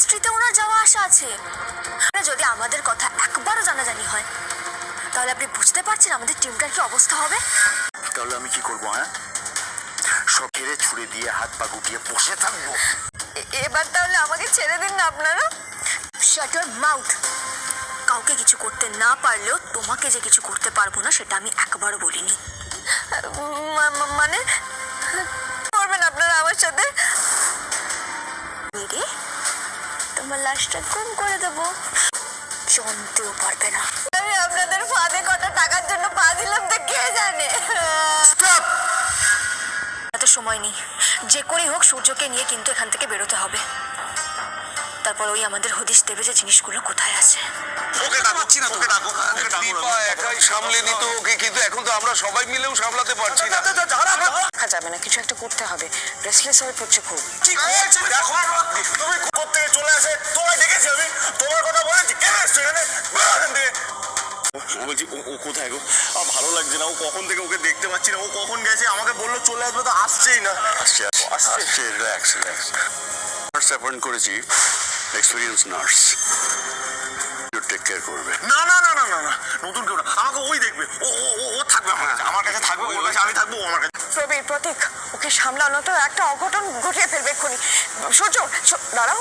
মিনিস্ট্রিতে ওনার যাওয়া আসা আছে। যদি আমাদের কথা একবারও জানাজানি হয় তাহলে আপনি বুঝতে পারছেন আমাদের টিমটার কি অবস্থা হবে। তাহলে আমি কি করবো? হ্যাঁ, সব ঘিরে ছুড়ে দিয়ে হাত পা গুটিয়ে বসে থাকবো? এবার তাহলে আমাকে ছেড়ে দিন না আপনারা। শাট ইওর মাউথ। কাউকে কিছু করতে না পারলেও তোমাকে যে কিছু করতে পারবো না সেটা আমি একবারও বলিনি। মানে করবেন আপনারা আমার সাথে? তোমার লাশটা গুম করে দেবো, জানতেও পারবে না। আমি আপনাদের ফাঁদে কটা টাকার জন্য পা দিলাম তো কে জানে। এত সময় নেই, যে করেই হোক সূর্যকে নিয়ে কিন্তু এখান থেকে বেরোতে হবে। তারপর ওই আমাদের হদিশ দেবে যে জিনিসগুলো কোথায় আছে। ওকে ডাকছি না, তোকে ডাকো। দীপা একাই সামলে নিত ওকে, কিন্তু এখন তো আমরা সবাই মিলেও সামলাতে পারছি না। রাখা যাবে না, কিছু একটা করতে হবে। রেস্টলেস হয়ে পড়ছে খুব। দেখো, তুমি কোত্থেকে চলে আসে, তোমায় দেখেছি আমি, তোমার কথা বলেছি, কেন এসছো এখানে? বলছি ও কোথায় গো? আমার ভালো লাগছে না, ও কখন থেকে ওকে দেখতে পাচ্ছি না। ও কখন গেছে? আমাকে বললো চলে আসবে, তো আসছেই না। আসছে। রিল্যাক্স। নার্স অ্যাপয়েন্ট করেছি, এক্সপিরিয়েন্স নার্স, টেক কেয়ার করবে। না, নতুন কেউ না, আমাকে ওই দেখবে। ও থাকবে আমার কাছে থাকবে, ওর কাছে আমি থাকবো, ও আমার কাছে। প্রবীর, প্রতীক, ওকে সামলানো তো একটা অঘটন ঘটিয়ে ফেলবে এক্ষুনি। সূর্য দাঁড়াও,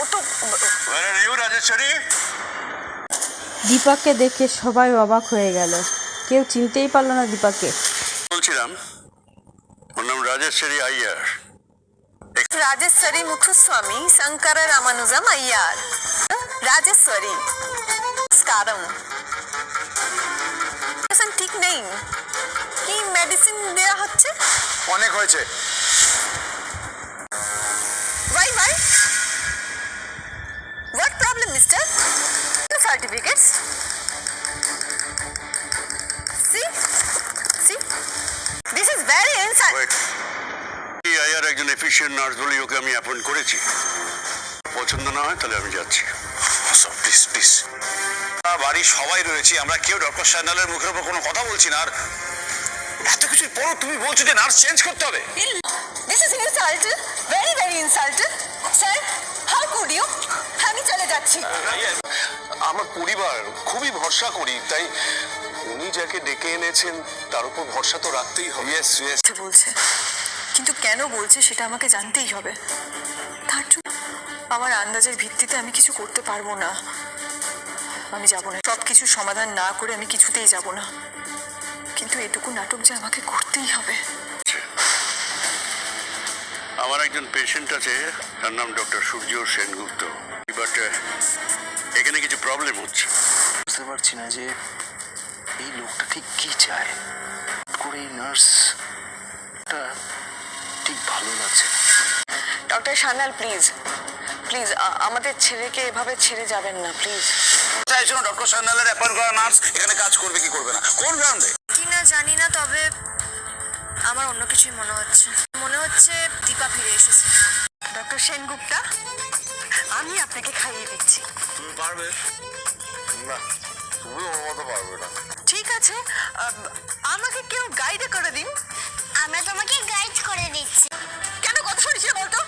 ও তো। রাজেশ্বরী। দীপাকে দেখে সবাই অবাক হয়ে গেল, কেউ চিনতেই পারল না দীপাকে। বলছিলাম ওর নাম রাজেশ্বরী আইয়ার। রাজেশ্বরী মুথুস্বামী শঙ্কর রামানুজম আইয়ার। রাজেশ্বরী স্কারম ঠিক নেই। কি মেডিসিন দেয়া হচ্ছে? অনেক হয়েছে। Why? What problem, mister? The certificates. See? This is very inside. Wait, এই আইয়ার একজন এফিশিয়েন্ট নার্স বলে ওকে আমি অ্যাপয়েন্ট করেছি। পছন্দ না হয় তাহলে আমি যাচ্ছি। প্লিজ। বাড়ির সবাই রয়েছি, আমরা কেউ ডক্টর সান্যালের মুখের উপর কোনো কথা বলছি না। আর এত কিছুর পরও তুমি বলছো যে নার্স চেঞ্জ করতে হবে? This is insult. Very insult. Sir, how could you? আমি চলে যাচ্ছি। আমার পরিবার খুবই ভরসা করি, তাই উনি যাকে ডেকে এনেছেন তার উপর ভরসা তো রাখতেই হবে। ইয়েস। বলছে, কিন্তু কেন বলছে সেটা আমাকে জানতেই হবে। তার জন্য আমার আন্দাজের ভিত্তিতে আমি কিছু করতে পারবো না। আমি যাব না, সব কিছু সমাধান না করে আমি কিছুতেই যাব না। কিন্তু এটুকু নাটক যে আমাকে করতেই হবে। আমার একজন পেশেন্ট আছে, তার নাম ডক্টর সূর্য সেনগুপ্ত। বাট এখানে কিছু প্রবলেম হচ্ছে। বুঝতে পারছি না যে এই লোকটা ঠিক কি চায়। করে নার্সটা ঠিক ভালো লাগছে না। ডক্টর সান্যাল, প্লিজ আমাদের ছেলেকে এভাবে ছেড়ে যাবেন না, প্লিজ। চাইছো না ডক্টর সান্যালের অ্যাপয়েন্ট করা নার্স এখানে কাজ করবে কি করবে না, কোন গ্রাউন্ডে? কি না জানি না, তবে আমার অন্য কিছুই মনে হচ্ছে দীপা ফিরে এসেছে। ডক্টর সেনগুপ্তা, আমি আপনাকে খাইয়ে দিচ্ছি। তুমি পারবে না? তুমি ওর মতো পারবে না। ঠিক আছে, আমাকে কেউ গাইড করে দিন। আমরা তোমাকে গাইড করে দিচ্ছি। কেন কথা শুনিস বলতো?